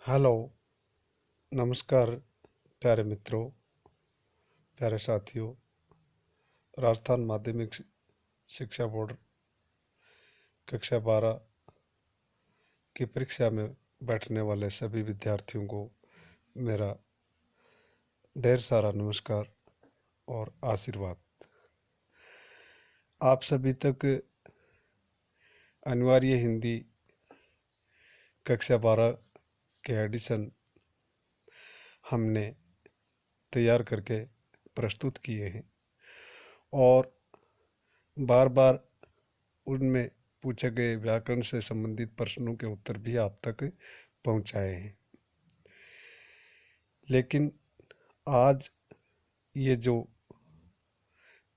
Hello, नमस्कार प्यारे मित्रों, प्यारे साथियों। राजस्थान माध्यमिक शिक्षा बोर्ड कक्षा 12 की परीक्षा में बैठने वाले सभी विद्यार्थियों को मेरा ढेर सारा नमस्कार और आशीर्वाद। आप सभी तक अनिवार्य हिंदी कक्षा 12 के एडिशन हमने तैयार करके प्रस्तुत किए हैं और बार बार उनमें पूछे गए व्याकरण से संबंधित प्रश्नों के उत्तर भी आप तक पहुंचाए हैं। लेकिन आज ये जो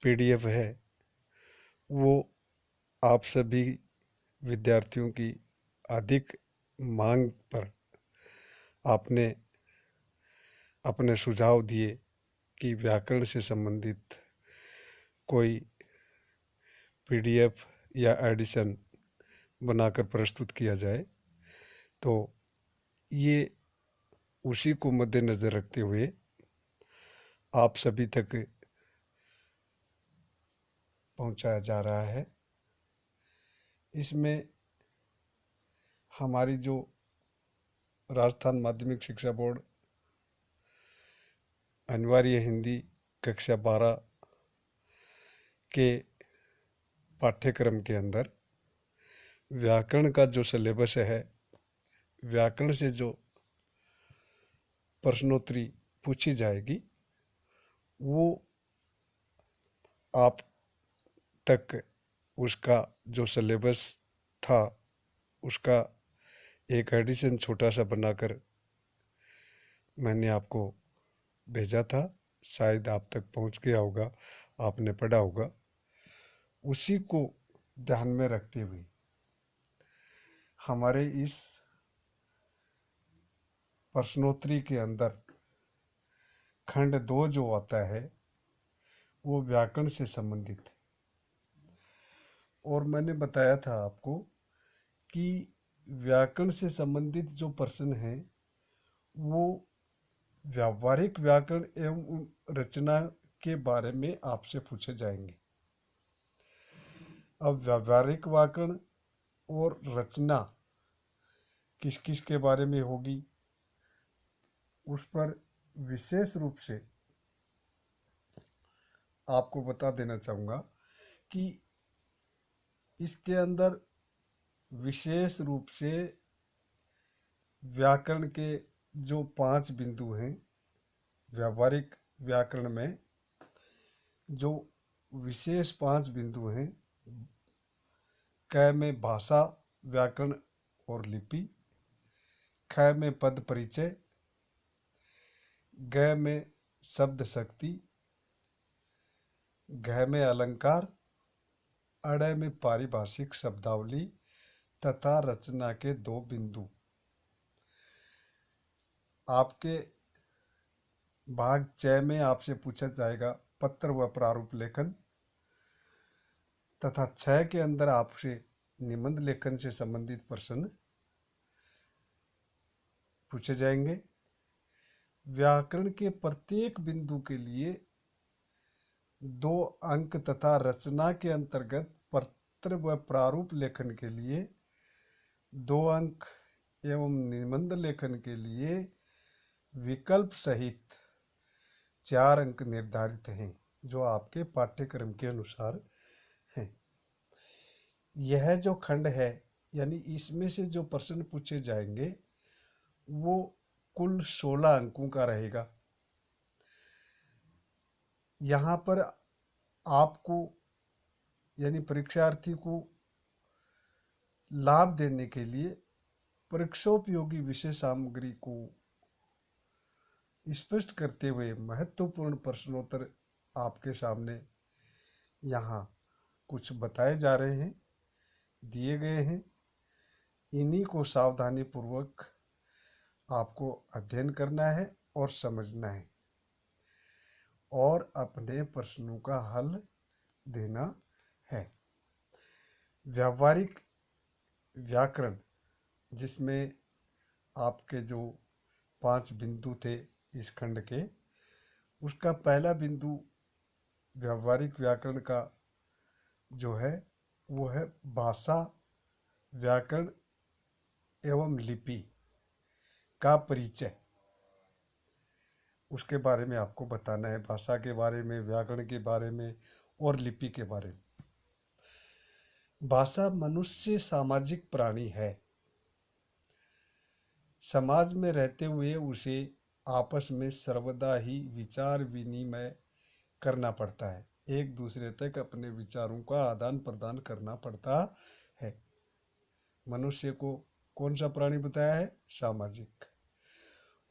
पीडीएफ है वो आप सभी विद्यार्थियों की अधिक मांग पर आपने अपने सुझाव दिए कि व्याकरण से संबंधित कोई पीडीएफ या एडिशन बनाकर प्रस्तुत किया जाए, तो ये उसी को मद्देनज़र रखते हुए आप सभी तक पहुंचाया जा रहा है। इसमें हमारी जो राजस्थान माध्यमिक शिक्षा बोर्ड अनिवार्य हिंदी कक्षा 12 के पाठ्यक्रम के अंदर व्याकरण का जो सिलेबस है, व्याकरण से जो प्रश्नोत्तरी पूछी जाएगी वो आप तक उसका जो सिलेबस था उसका एक एडिशन छोटा सा बनाकर मैंने आपको भेजा था। शायद आप तक पहुंच गया होगा, आपने पढ़ा होगा। उसी को ध्यान में रखते हुए हमारे इस प्रश्नोत्तरी के अंदर खंड 2 जो आता है वो व्याकरण से संबंधित है। और मैंने बताया था आपको कि व्याकरण से संबंधित जो प्रश्न हैं वो व्यावहारिक व्याकरण एवं रचना के बारे में आपसे पूछे जाएंगे। अब व्यावहारिक व्याकरण और रचना किस किस के बारे में होगी उस पर विशेष रूप से आपको बता देना चाहूँगा कि इसके अंदर विशेष रूप से व्याकरण के जो 5 बिंदु हैं, व्यावहारिक व्याकरण में जो विशेष 5 बिंदु हैं, क में भाषा व्याकरण और लिपि, ख में पद परिचय, ग में शब्द शक्ति, घ में अलंकार, अड़ में पारिभाषिक शब्दावली तथा रचना के 2 बिंदु। आपके भाग 6 में आपसे पूछा जाएगा पत्र व प्रारूप लेखन तथा 6 के अंदर आपसे निबंध लेखन से संबंधित प्रश्न पूछे जाएंगे। व्याकरण के प्रत्येक बिंदु के लिए 2 अंक तथा रचना के अंतर्गत पत्र व प्रारूप लेखन के लिए 2 अंक एवं निबंध लेखन के लिए विकल्प सहित 4 अंक निर्धारित हैं, जो आपके पाठ्यक्रम के अनुसार हैं। यह जो खंड है यानी इसमें से जो प्रश्न पूछे जाएंगे वो कुल 16 अंकों का रहेगा। यहाँ पर आपको यानी परीक्षार्थी को लाभ देने के लिए परीक्षोपयोगी विषय सामग्री को स्पष्ट करते हुए महत्वपूर्ण प्रश्नोत्तर आपके सामने यहाँ कुछ बताए जा रहे हैं, दिए गए हैं। इन्हीं को सावधानी पूर्वक आपको अध्ययन करना है और समझना है और अपने प्रश्नों का हल देना है। व्यावहारिक व्याकरण जिसमें आपके जो 5 बिंदु थे इस खंड के, उसका पहला बिंदु व्यावहारिक व्याकरण का जो है वो है भाषा, व्याकरण एवं लिपि का परिचय। उसके बारे में आपको बताना है, भाषा के बारे में, व्याकरण के बारे में और लिपि के बारे में। भाषा मनुष्य सामाजिक प्राणी है। समाज में रहते हुए उसे आपस में सर्वदा ही विचार विनिमय करना पड़ता है, एक दूसरे तक अपने विचारों का आदान प्रदान करना पड़ता है। मनुष्य को कौन सा प्राणी बताया है? सामाजिक।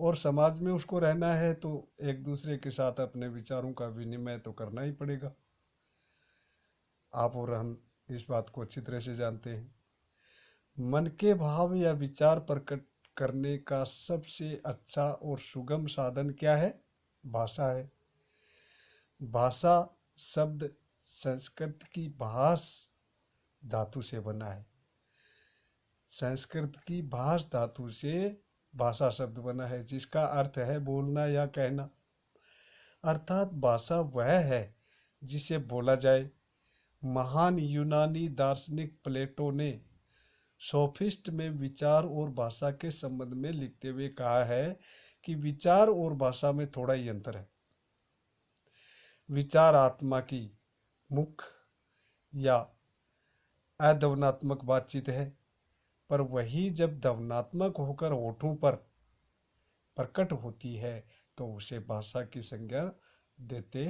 और समाज में उसको रहना है तो एक दूसरे के साथ अपने विचारों का विनिमय तो करना ही पड़ेगा। आप और हम इस बात को अच्छी तरह से जानते हैं। मन के भाव या विचार प्रकट करने का सबसे अच्छा और सुगम साधन क्या है? भाषा है। भाषा शब्द संस्कृत की भाष धातु से बना है। संस्कृत की भाष धातु से भाषा शब्द बना है, जिसका अर्थ है बोलना या कहना। अर्थात भाषा वह है जिसे बोला जाए। महान यूनानी दार्शनिक प्लेटो ने सोफिस्ट में विचार और भाषा के संबंध में लिखते हुए कहा है कि विचार और भाषा में थोड़ा ही अंतर है। विचार आत्मा की मुख या अध्वनात्मक बातचीत है, पर वही जब ध्वनात्मक होकर होठों पर प्रकट होती है तो उसे भाषा की संज्ञा देते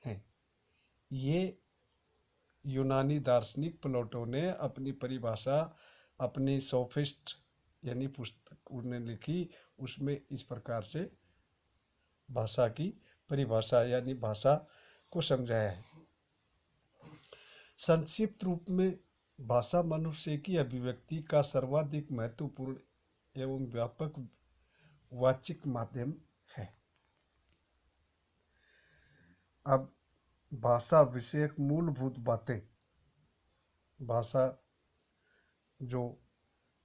हैं। ये यूनानी दार्शनिक प्लेटो ने अपनी परिभाषा अपनी सोफिस्ट यानी पुस्तक उन्होंने लिखी, उसमें इस प्रकार से भाषा की परिभाषा यानी भाषा को समझाया है। संक्षिप्त रूप में भाषा मनुष्य की अभिव्यक्ति का सर्वाधिक महत्वपूर्ण एवं व्यापक वाचिक माध्यम है। अब भाषा विषयक मूलभूत बातें, भाषा जो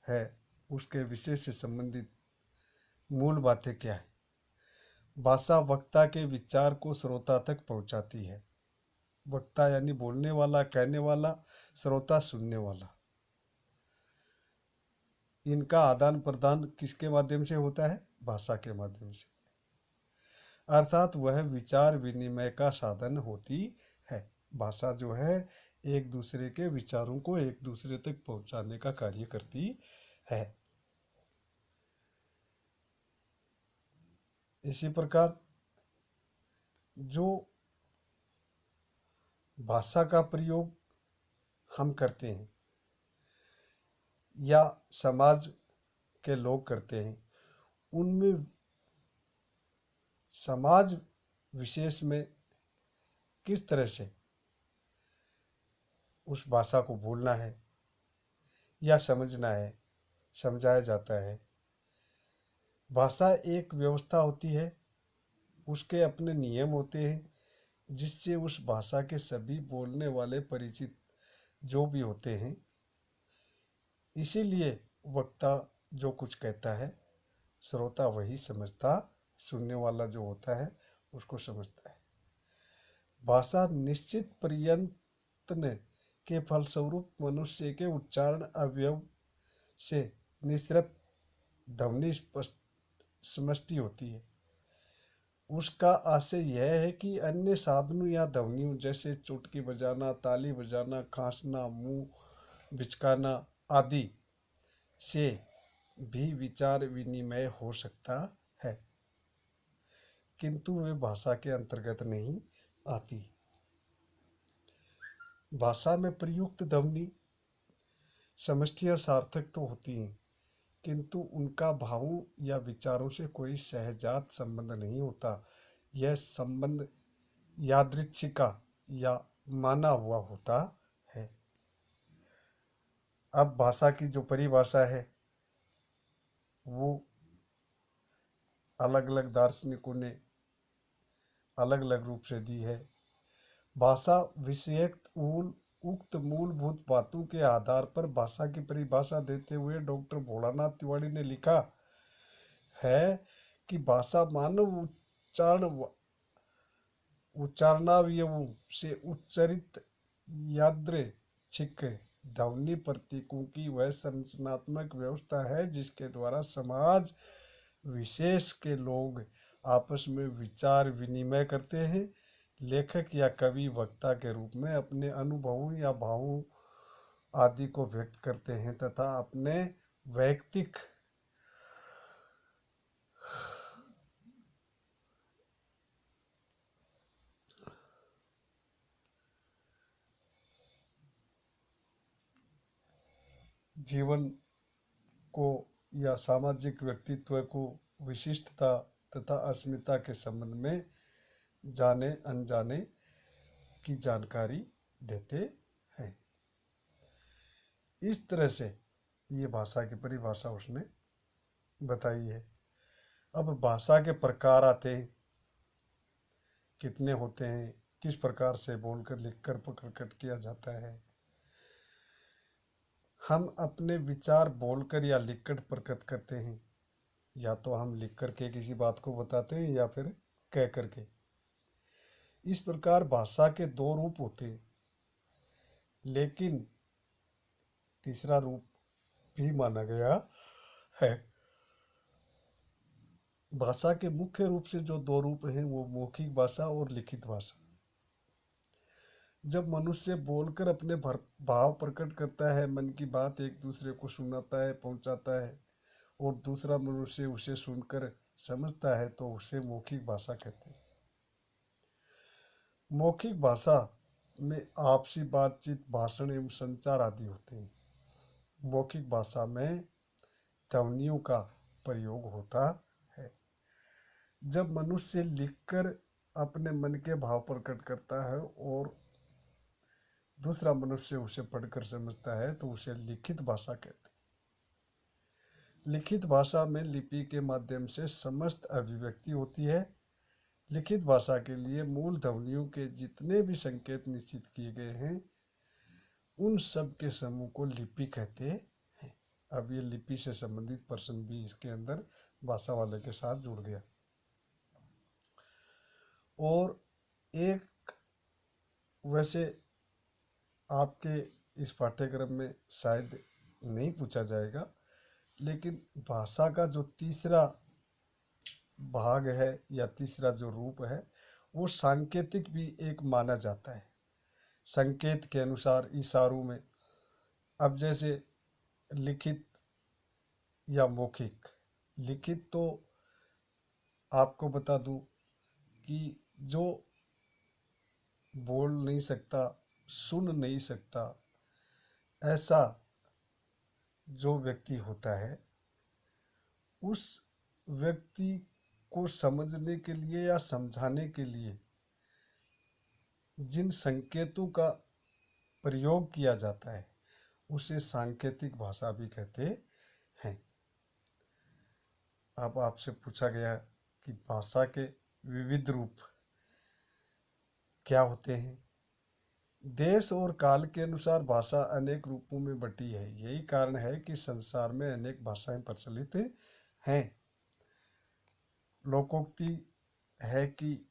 है उसके विषय से संबंधित मूल बातें क्या है? भाषा वक्ता के विचार को श्रोता तक पहुंचाती है। वक्ता यानी बोलने वाला, कहने वाला, श्रोता सुनने वाला। इनका आदान प्रदान किसके माध्यम से होता है? भाषा के माध्यम से। अर्थात वह विचार विनिमय का साधन होती है। भाषा जो है एक दूसरे के विचारों को एक दूसरे तक पहुंचाने का कार्य करती है। इसी प्रकार जो भाषा का प्रयोग हम करते हैं या समाज के लोग करते हैं, उनमें समाज विशेष में किस तरह से उस भाषा को बोलना है या समझना है, समझाया जाता है। भाषा एक व्यवस्था होती है, उसके अपने नियम होते हैं, जिससे उस भाषा के सभी बोलने वाले परिचित जो भी होते हैं। इसीलिए वक्ता जो कुछ कहता है, श्रोता वही समझता, सुनने वाला जो होता है उसको समझता है। भाषा निश्चित प्रयत्न के फलस्वरूप मनुष्य के उच्चारण अवयव से निसृत ध्वनि समष्टि होती है। उसका आशय यह है कि अन्य साधनों या ध्वनियों जैसे चुटकी बजाना, ताली बजाना, खांसना, मुंह बिचकाना आदि से भी विचार विनिमय हो सकता है, किंतु वे भाषा के अंतर्गत नहीं आती। भाषा में प्रयुक्त ध्वनि समष्टियां सार्थक तो होती हैं, किंतु उनका भावों या विचारों से कोई सहजात संबंध नहीं होता। यह संबंध यादृच्छिका या माना हुआ होता है। अब भाषा की जो परिभाषा है वो अलग अलग दार्शनिकों ने अलग अलग रूप से दी है। भाषा विषयक उक्त मूलभूत बातों के आधार पर भाषा की परिभाषा देते हुए डॉक्टर भोलानाथ तिवारी ने लिखा है कि भाषा मानव उच्चारणावयवों से उच्चरित यादृच्छिक ध्वनि प्रतीकों की वह संरचनात्मक व्यवस्था है जिसके द्वारा समाज विशेष के लोग आपस में विचार विनिमय करते हैं। लेखक या कवि वक्ता के रूप में अपने अनुभवों या भावों आदि को व्यक्त करते हैं तथा अपने वैयक्तिक जीवन को या सामाजिक व्यक्तित्व को विशिष्टता तथा अस्मिता के संबंध में जाने अनजाने की जानकारी देते हैं। इस तरह से ये भाषा की परिभाषा उसने बताई है। अब भाषा के प्रकार आते हैं, कितने होते हैं, किस प्रकार से बोलकर लिखकर प्रकट किया जाता है। हम अपने विचार बोलकर या लिखकर प्रकट करते हैं, या तो हम लिख करके किसी बात को बताते हैं या फिर कह करके। इस प्रकार भाषा के दो रूप होते हैं, लेकिन तीसरा रूप भी माना गया है। भाषा के मुख्य रूप से जो दो रूप हैं वो मौखिक भाषा और लिखित भाषा। जब मनुष्य बोलकर अपने भाव प्रकट करता है, मन की बात एक दूसरे को सुनाता है, पहुंचाता है और दूसरा मनुष्य उसे सुनकर समझता है, तो उसे मौखिक भाषा कहते हैं। मौखिक भाषा में आपसी बातचीत, भाषण एवं संचार आदि होते हैं। मौखिक भाषा में ध्वनियों का प्रयोग होता है। जब मनुष्य लिखकर अपने मन के भाव प्रकट करता है और दूसरा मनुष्य उसे पढ़कर समझता है, तो उसे लिखित भाषा कहते हैं। लिखित भाषा में लिपि के माध्यम से समस्त अभिव्यक्ति होती है। लिखित भाषा के लिए मूल ध्वनियों के जितने भी संकेत निश्चित किए गए हैं, उन सब के समूह को लिपि कहते हैं। अब ये लिपि से संबंधित प्रश्न भी इसके अंदर भाषा वाले के साथ जुड़ गया। और एक वैसे आपके इस पाठ्यक्रम में शायद नहीं पूछा जाएगा, लेकिन भाषा का जो तीसरा भाग है या तीसरा जो रूप है, वो सांकेतिक भी एक माना जाता है। संकेत के अनुसार इशारों में, अब जैसे लिखित या मौखिक। लिखित तो आपको बता दूं कि जो बोल नहीं सकता, सुन नहीं सकता, ऐसा जो व्यक्ति होता है, उस व्यक्ति को समझने के लिए या समझाने के लिए जिन संकेतों का प्रयोग किया जाता है, उसे सांकेतिक भाषा भी कहते हैं। अब आपसे पूछा गया कि भाषा के विविध रूप क्या होते हैं। देश और काल के अनुसार भाषा अनेक रूपों में बटी है। यही कारण है कि संसार में अनेक भाषाएं प्रचलित हैं। लोकोक्ति है कि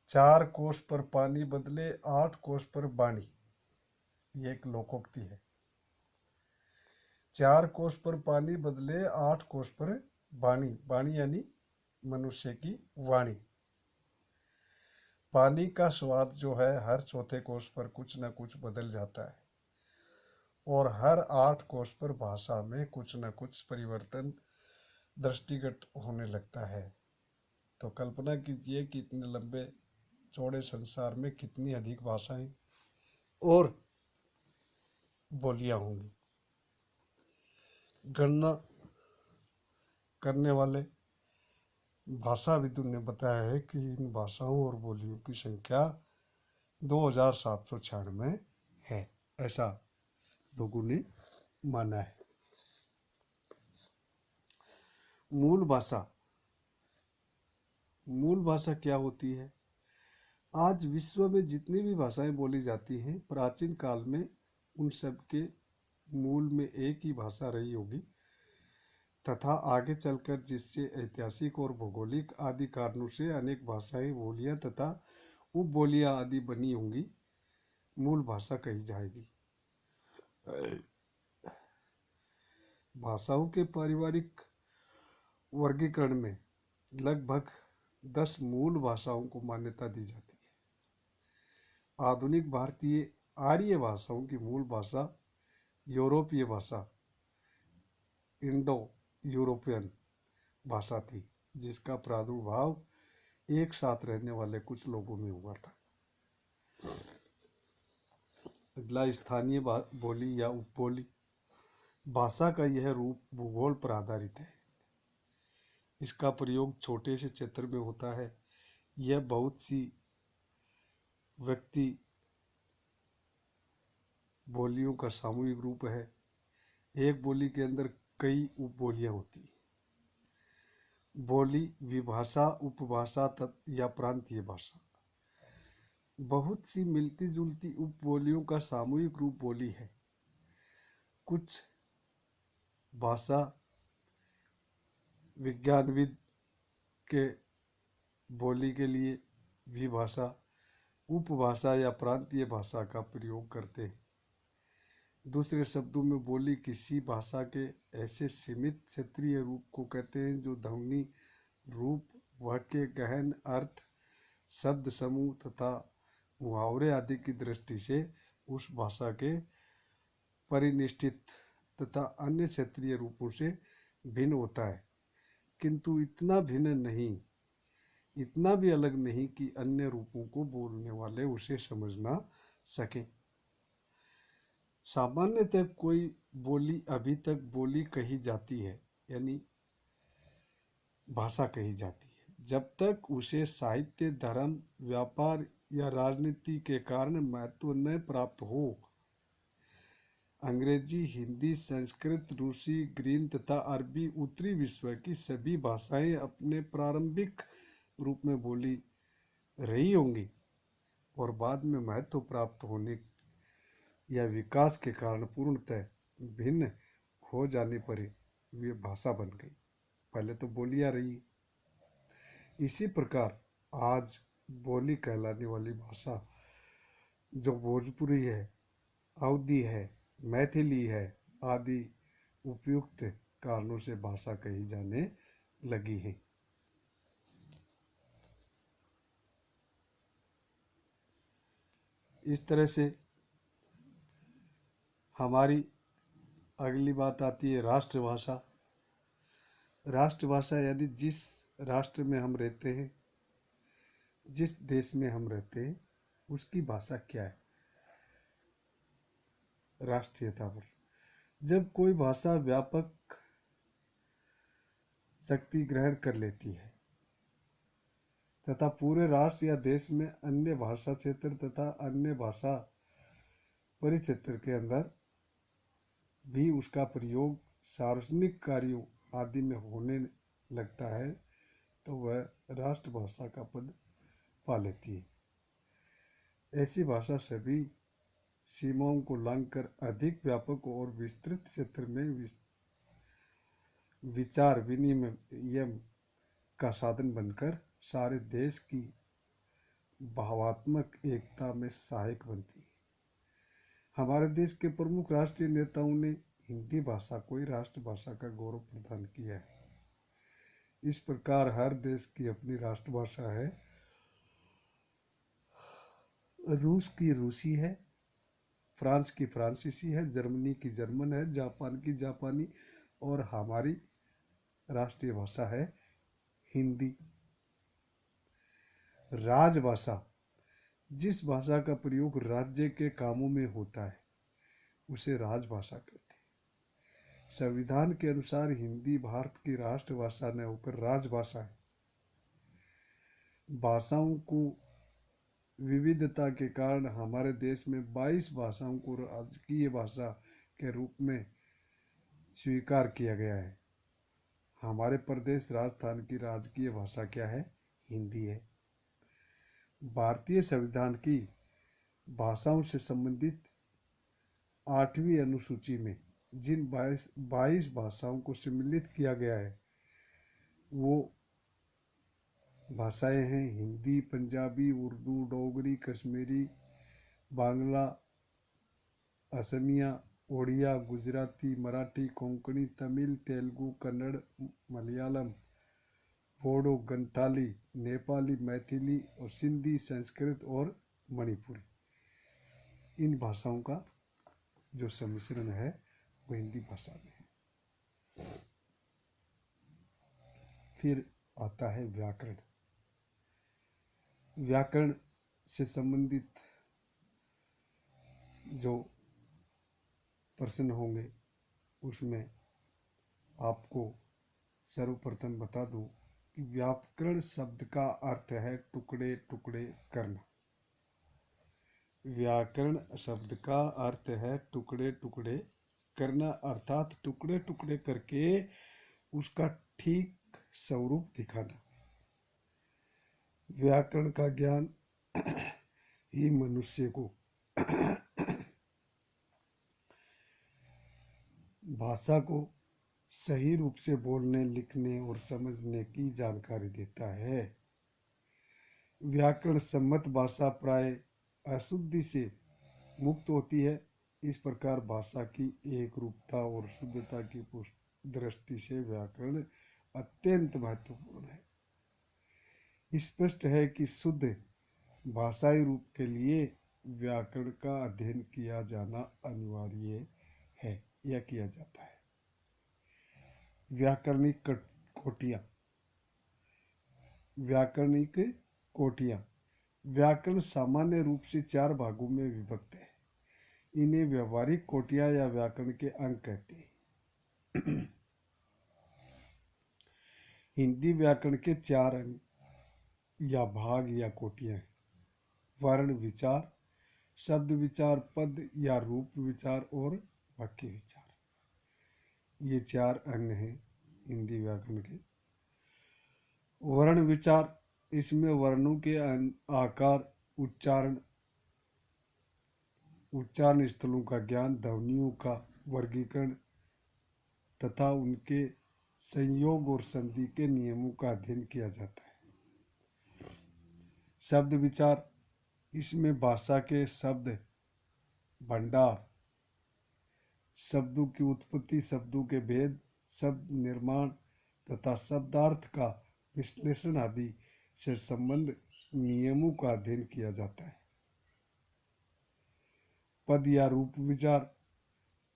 4 कोस पर पानी बदले 8 कोस पर वाणी। ये एक लोकोक्ति है। 4 कोस पर पानी बदले 8 कोस पर वाणी। वाणी यानी मनुष्य की वाणी। पानी का स्वाद जो है हर चौथे कोस पर कुछ न कुछ बदल जाता है और हर 8 कोस पर भाषा में कुछ न कुछ परिवर्तन दृष्टिगत होने लगता है। तो कल्पना कीजिए कि इतने लंबे चौड़े संसार में कितनी अधिक भाषाएं और बोलियां होंगी। गणना करने वाले भाषाविदों ने बताया है कि इन भाषाओं और बोलियों की संख्या 2796 है, ऐसा लोगों ने माना है। मूल भाषा। मूल भाषा क्या होती है? आज विश्व में जितनी भी भाषाएं बोली जाती हैं, प्राचीन काल में उन सब के मूल में एक ही भाषा रही होगी, तथा आगे चलकर जिससे ऐतिहासिक और भौगोलिक आदि कारणों से अनेक भाषाएं, बोलियां तथा उपबोलियां आदि बनी होंगी, मूल भाषा कही जाएगी। भाषाओं के पारिवारिक वर्गीकरण में लगभग 10 मूल भाषाओं को मान्यता दी जाती है। आधुनिक भारतीय आर्य भाषाओं की मूल भाषा यूरोपीय भाषा, इंडो यूरोपियन भाषा थी, जिसका प्रादुर्भाव एक साथ रहने वाले कुछ लोगों में हुआ था। अगला स्थानीय बोली या उपबोली। भाषा का यह रूप भूगोल पर आधारित है। इसका प्रयोग छोटे से क्षेत्र में होता है। यह बहुत सी व्यक्ति बोलियों का सामूहिक रूप है। एक बोली के अंदर कई उपबोलियां होती हैं। बोली विभाषा, उपभाषा या प्रांतीय भाषा। बहुत सी मिलती जुलती उपबोलियों का सामूहिक रूप बोली है। कुछ भाषा विज्ञानविद के बोली के लिए विभाषा, उपभाषा या प्रांतीय भाषा का प्रयोग करते हैं। दूसरे शब्दों में बोली किसी भाषा के ऐसे सीमित क्षेत्रीय रूप को कहते हैं जो ध्वनि, रूप, वाक्य, गहन अर्थ, शब्द समूह तथा मुहावरे आदि की दृष्टि से उस भाषा के परिनिष्ठित तथा अन्य क्षेत्रीय रूपों से भिन्न होता है, किंतु इतना भिन्न नहीं, इतना भी अलग नहीं कि अन्य रूपों को बोलने वाले उसे समझ ना सके। सामान्यतः कोई बोली अभी तक बोली कही जाती है, यानी भाषा कही जाती है, जब तक उसे साहित्य, धर्म, व्यापार या राजनीति के कारण महत्व न प्राप्त हो। अंग्रेजी, हिंदी, संस्कृत, रूसी, ग्रीक तथा अरबी उत्तरी विश्व की सभी भाषाएं अपने प्रारंभिक रूप में बोली रही होंगी और बाद में महत्व प्राप्त होने या विकास के कारण पूर्णतः भिन्न हो जाने पर वे भाषा बन गई। पहले तो बोलियां रही। इसी प्रकार आज बोली कहलाने वाली भाषा जो भोजपुरी है, अवधी है, मैथिली है आदि उपयुक्त कारणों से भाषा कही जाने लगी है। इस तरह से हमारी अगली बात आती है राष्ट्रभाषा। राष्ट्रभाषा यानी जिस राष्ट्र में हम रहते हैं, जिस देश में हम रहते हैं, उसकी भाषा क्या है, राष्ट्रीयता पर। जब कोई भाषा व्यापक शक्ति ग्रहण कर लेती है तथा पूरे राष्ट्र या देश में अन्य भाषा क्षेत्र तथा अन्य भाषा परिक्षेत्र के अंदर भी उसका प्रयोग सार्वजनिक कार्यों आदि में होने लगता है, तो वह राष्ट्रभाषा का पद पा लेती है। ऐसी भाषा सभी सीमाओं को लांघकर अधिक व्यापक और विस्तृत क्षेत्र में विचार विनिमय का साधन बनकर सारे देश की भावात्मक एकता में सहायक बनती है। हमारे देश के प्रमुख राष्ट्रीय नेताओं ने हिंदी भाषा को ही राष्ट्रभाषा का गौरव प्रदान किया है। इस प्रकार हर देश की अपनी राष्ट्रभाषा है। रूस की रूसी है, फ्रांस की फ्रांसीसी है, जर्मनी की जर्मन है, जापान की जापानी और हमारी राष्ट्रीय भाषा है हिंदी। राजभाषा, जिस भाषा का प्रयोग राज्य के कामों में होता है उसे राजभाषा कहते हैं। संविधान के अनुसार हिंदी भारत की राष्ट्रभाषा न होकर राजभाषा है। भाषाओं को विविधता के कारण हमारे देश में 22 भाषाओं को राजकीय भाषा के रूप में स्वीकार किया गया है। हमारे प्रदेश राजस्थान की राजकीय भाषा क्या है? हिंदी है। भारतीय संविधान की भाषाओं से संबंधित 8वीं अनुसूची में जिन 22 भाषाओं को सम्मिलित किया गया है वो भाषाएं हैं हिंदी, पंजाबी, उर्दू, डोगरी, कश्मीरी, बांग्ला, असमिया, ओडिया, गुजराती, मराठी, कोंकणी, तमिल, तेलुगु, कन्नड़, मलयालम, बोडो, गंताली, नेपाली, मैथिली और सिंधी, संस्कृत और मणिपुरी। इन भाषाओं का जो सम्मिश्रण है वो हिंदी भाषा में है। फिर आता है व्याकरण। व्याकरण से संबंधित जो प्रश्न होंगे उसमें आपको सर्वप्रथम बता दूं कि व्याकरण शब्द का अर्थ है टुकड़े टुकड़े करना। व्याकरण शब्द का अर्थ है टुकड़े टुकड़े करना, अर्थात टुकड़े टुकड़े करके उसका ठीक स्वरूप दिखाना। व्याकरण का ज्ञान ही मनुष्य को भाषा को सही रूप से बोलने, लिखने और समझने की जानकारी देता है। व्याकरण सम्मत भाषा प्राय अशुद्धि से मुक्त होती है। इस प्रकार भाषा की एक रूपता और शुद्धता की दृष्टि से व्याकरण अत्यंत महत्वपूर्ण है। स्पष्ट है कि शुद्ध भाषाई रूप के लिए व्याकरण का अध्ययन किया जाना अनिवार्य है या किया जाता है। व्याकरणिक कोटियाँ। व्याकरणिक कोटियाँ। व्याकरण सामान्य रूप से 4 भागों में विभक्त है। इन्हें व्यवहारिक कोटियाँ या व्याकरण के अंग कहते हैं। हिंदी व्याकरण के 4 अंग या भाग या कोटियाँ हैं। वर्ण विचार, शब्द विचार, पद या रूप विचार और वाक्य विचार। ये 4 अंग हैं हिंदी व्याकरण के। वर्ण विचार, इसमें वर्णों के आकार, उच्चारण स्थलों का ज्ञान, ध्वनियों का वर्गीकरण तथा उनके संयोग और संधि के नियमों का अध्ययन किया जाता है। शब्द विचार, इसमें भाषा के शब्द भंडार, शब्दों की उत्पत्ति, शब्दों के भेद, शब्द निर्माण तथा शब्दार्थ का विश्लेषण आदि से संबंध नियमों का अध्ययन किया जाता है। पद या रूप विचार,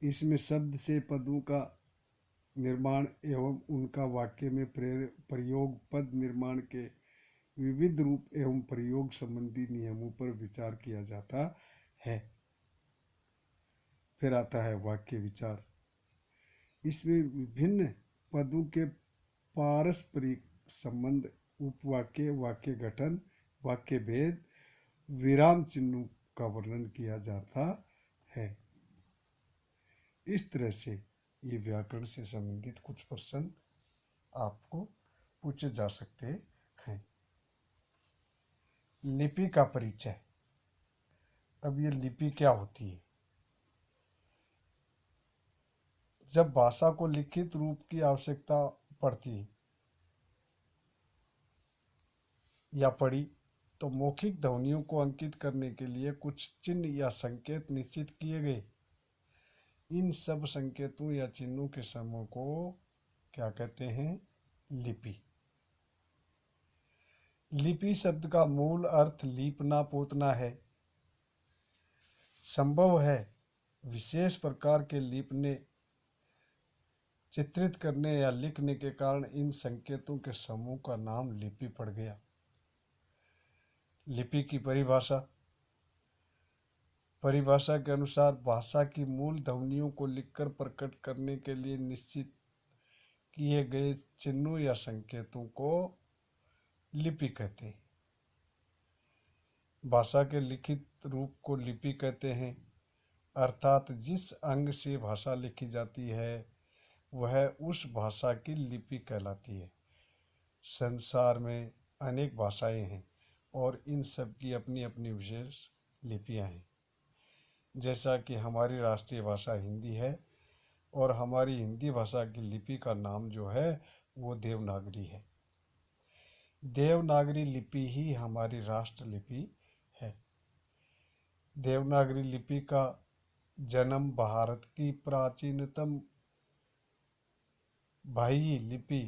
इसमें शब्द से पदों का निर्माण एवं उनका वाक्य में प्रयोग, पद निर्माण के विविध रूप एवं प्रयोग संबंधी नियमों पर विचार किया जाता है। फिर आता है वाक्य विचार। इसमें विभिन्न पदों के पारस्परिक संबंध, उपवाक्य, वाक्य गठन, वाक्य भेद, विराम चिन्हों का वर्णन किया जाता है। इस तरह से ये व्याकरण से संबंधित कुछ प्रश्न आपको पूछे जा सकते हैं। लिपि का परिचय। अब ये लिपि क्या होती है? जब भाषा को लिखित रूप की आवश्यकता पड़ती है या पड़ी तो मौखिक ध्वनियों को अंकित करने के लिए कुछ चिन्ह या संकेत निश्चित किए गए। इन सब संकेतों या चिन्हों के समूह को क्या कहते हैं? लिपि। लिपि शब्द का मूल अर्थ लीपना, पोतना है। संभव है विशेष प्रकार के लिपने, चित्रित करने या लिखने के कारण इन संकेतों के समूह का नाम लिपि पड़ गया। लिपि की परिभाषा के अनुसार भाषा की मूल ध्वनियों को लिखकर प्रकट करने के लिए निश्चित किए गए चिन्हों या संकेतों को लिपि कहते हैं। भाषा के लिखित रूप को लिपि कहते हैं, अर्थात जिस अंग से भाषा लिखी जाती है वह उस भाषा की लिपि कहलाती है। संसार में अनेक भाषाएं हैं और इन सब की अपनी अपनी विशेष लिपियां हैं। जैसा कि हमारी राष्ट्रीय भाषा हिंदी है और हमारी हिंदी भाषा की लिपि का नाम जो है वो देवनागरी है। देवनागरी लिपि ही हमारी राष्ट्र लिपि है। देवनागरी लिपि का जन्म भारत की प्राचीनतम बाह्य लिपि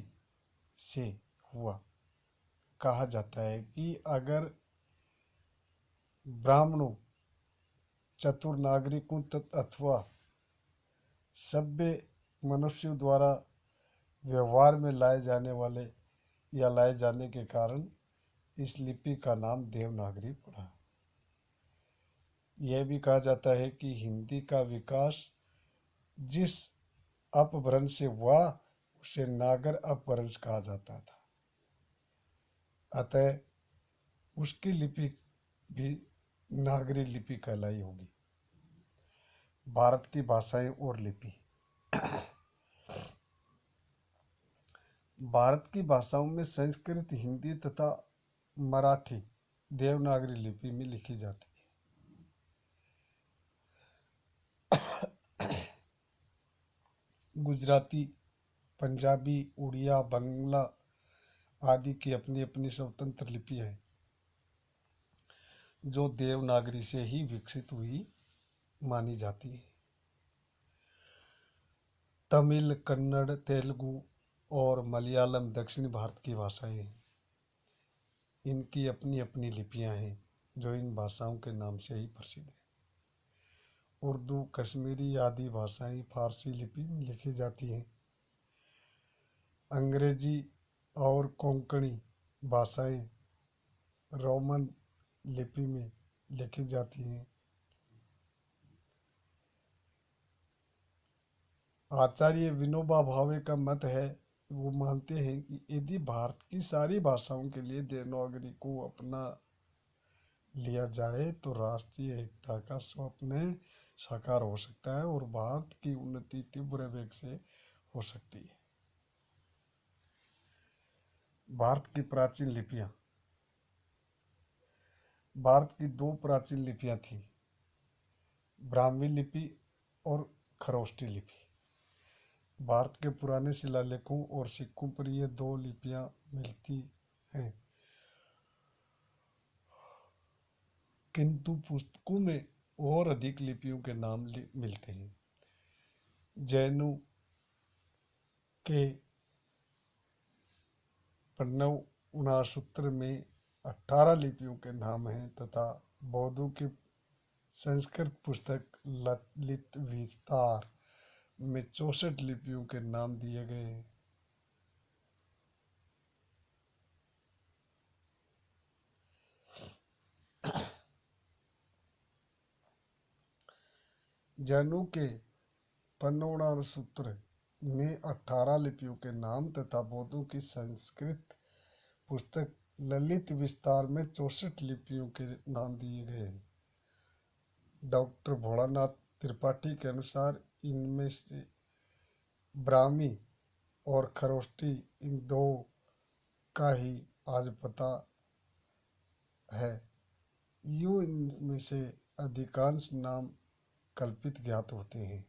से हुआ। कहा जाता है कि अगर ब्राह्मणों, चतुर नागरिकों अथवा सभ्य मनुष्यों द्वारा व्यवहार में लाए जाने वाले या लाए जाने के कारण इस लिपि का नाम देवनागरी पड़ा। यह भी कहा जाता है कि हिंदी का विकास जिस अपभ्रंश से हुआ उसे नागर अपभ्रंश कहा जाता था, अतः उसकी लिपि भी नागरी लिपि कहलाई होगी। भारत की भाषाएं और लिपि। भारत की भाषाओं में संस्कृत, हिंदी तथा मराठी देवनागरी लिपि में लिखी जाती है। गुजराती, पंजाबी, उड़िया, बंगला आदि की अपनी अपनी स्वतंत्र लिपि है जो देवनागरी से ही विकसित हुई मानी जाती है। तमिल, कन्नड़, तेलुगु और मलयालम दक्षिण भारत की भाषाएं हैं। इनकी अपनी अपनी लिपियां हैं जो इन भाषाओं के नाम से ही प्रसिद्ध है। उर्दू, कश्मीरी आदि भाषाएं फारसी लिपि में लिखी जाती हैं। अंग्रेजी और कोंकणी भाषाएं रोमन लिपि में लिखी जाती हैं। आचार्य विनोबा भावे का मत है, वो मानते हैं कि यदि भारत की सारी भाषाओं के लिए देवनागरी को अपना लिया जाए तो राष्ट्रीय एकता का स्वप्न साकार हो सकता है और भारत की उन्नति तीव्र वेग से हो सकती है। भारत की प्राचीन लिपियां। भारत की दो प्राचीन लिपियां थीं, ब्राह्मी लिपि और खरोष्टी लिपि। भारत के पुराने शिलालेखों और सिक्कों पर ये दो लिपियां मिलती हैं, किंतु पुस्तकों में और अधिक लिपियों के नाम मिलते हैं। जैनों के प्रणव सूत्र में 18 लिपियों के नाम हैं तथा बौद्धों की संस्कृत पुस्तक ललित विस्तार में 64 लिपियों के नाम दिए गए हैं। जैनों के पन्नौणा सूत्र में 18 लिपियों के नाम तथा बौद्धों की संस्कृत पुस्तक ललित विस्तार में 64 लिपियों के नाम दिए गए हैं। डॉक्टर भोलानाथ त्रिपाठी के अनुसार इनमें से ब्राह्मी और खरोष्टी इन दो का ही आज पता है। यूं इनमें से अधिकांश नाम कल्पित ज्ञात होते हैं।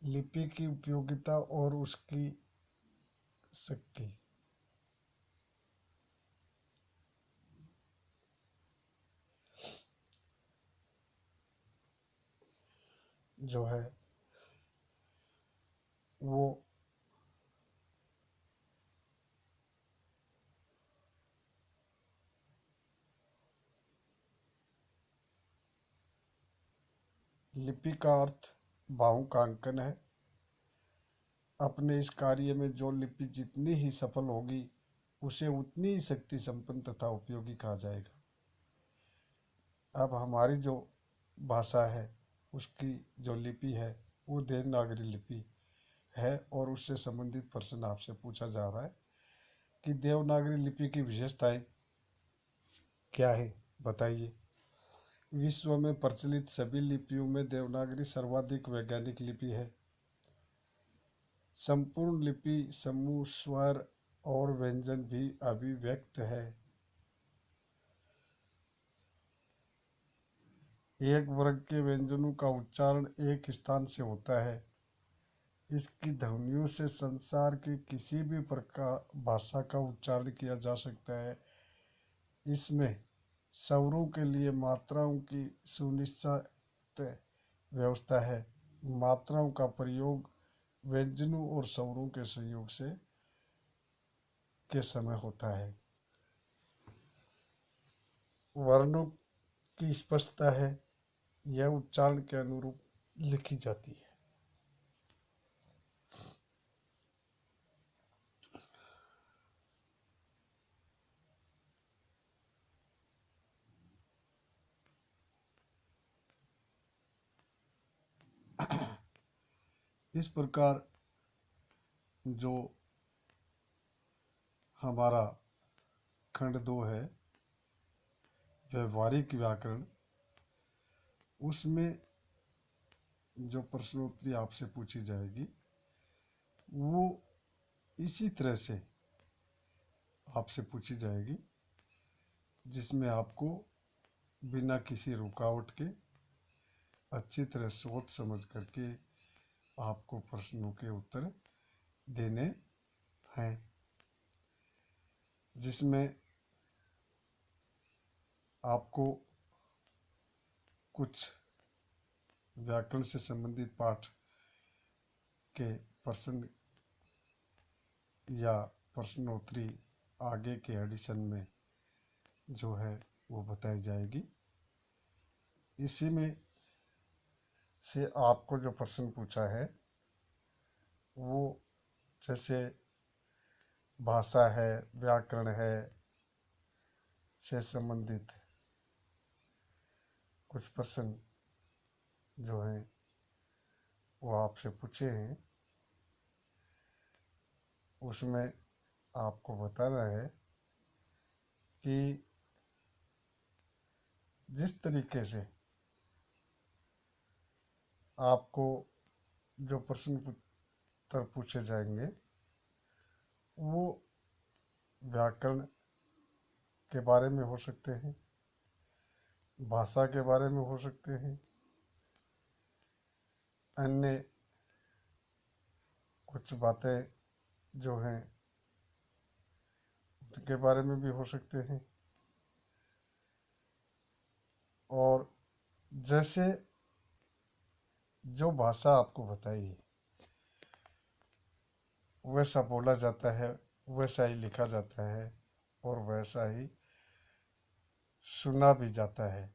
लिपि की उपयोगिता और उसकी शक्ति। जो है वो लिपि का अर्थ भावों का अंकन है। अपने इस कार्य में जो लिपि जितनी ही सफल होगी उसे उतनी ही शक्ति संपन्न तथा उपयोगी कहा जाएगा। अब हमारी जो भाषा है उसकी जो लिपि है वो देवनागरी लिपि है और उससे संबंधित प्रश्न आपसे पूछा जा रहा है कि देवनागरी लिपि की विशेषताएं क्या है, बताइए। विश्व में प्रचलित सभी लिपियों में देवनागरी सर्वाधिक वैज्ञानिक लिपि है। संपूर्ण लिपि समूह स्वर और व्यंजन भी अभिव्यक्त है। एक वर्ग के व्यंजनों का उच्चारण एक स्थान से होता है। इसकी ध्वनियों से संसार के किसी भी प्रकार भाषा का उच्चारण किया जा सकता है। इसमें स्वरों के लिए मात्राओं की सुनिश्चित व्यवस्था है। मात्राओं का प्रयोग व्यंजनों और स्वरों के संयोग से के समय होता है। वर्णों की स्पष्टता है, यह उच्चारण के अनुरूप लिखी जाती है। इस प्रकार जो हमारा खंड 2 है व्यवहारिक व्याकरण, उसमें जो प्रश्नोत्तरी आपसे पूछी जाएगी वो इसी तरह से आपसे पूछी जाएगी, जिसमें आपको बिना किसी रुकावट के अच्छी तरह सोच समझ करके आपको प्रश्नों के उत्तर देने हैं, जिसमें आपको कुछ व्याकरण से संबंधित पाठ के प्रश्न या प्रश्नोत्तरी आगे के एडिशन में जो है वो बताई जाएगी। इसी में से आपको जो प्रश्न पूछा है वो जैसे भाषा है, व्याकरण है से संबंधित कुछ प्रश्न जो हैं वो आपसे पूछे हैं। उसमें आपको बताना है कि जिस तरीके से आपको जो प्रश्न उत्तर पूछे जाएंगे वो व्याकरण के बारे में हो सकते हैं, भाषा के बारे में हो सकते हैं, अन्य कुछ बातें जो हैं उनके बारे में भी हो सकते हैं। और जैसे जो भाषा आपको बताई है वैसा बोला जाता है, वैसा ही लिखा जाता है और वैसा ही सुना भी जाता है,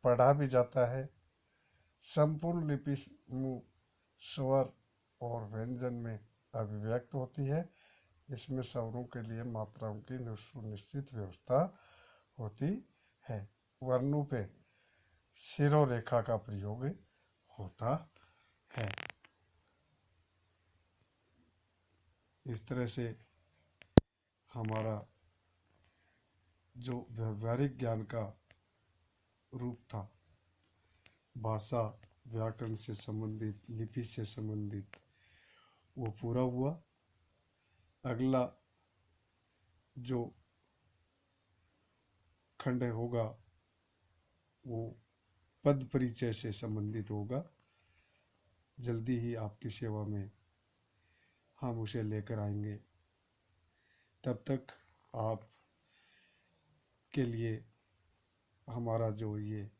पढ़ा भी जाता है। संपूर्ण लिपि स्वर और व्यंजन में अभिव्यक्त होती है। इसमें स्वरों के लिए मात्राओं की सुनिश्चित व्यवस्था होती है। वर्णों पे शिरोरेखा का प्रयोग होता है। इस तरह से हमारा जो व्यवहारिक ज्ञान का रूप था, भाषा व्याकरण से संबंधित, लिपि से संबंधित, वो पूरा हुआ। अगला जो खंड होगा वो पद परिचय से संबंधित होगा। जल्दी ही आपकी सेवा में हम उसे लेकर आएंगे। तब तक आप के लिए हमारा जो ये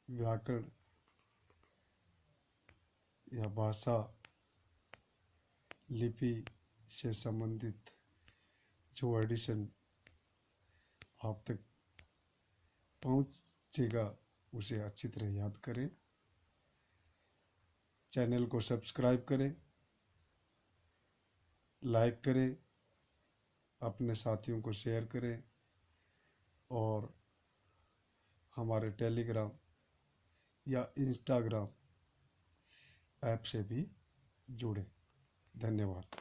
व्याकरण या भाषा लिपि से संबंधित जो एडिशन आप तक पहुंचेगा उसे अच्छी तरह याद करें। चैनल को सब्सक्राइब करें, लाइक करें, अपने साथियों को शेयर करें और हमारे टेलीग्राम या इंस्टाग्राम ऐप से भी जुड़ें। धन्यवाद।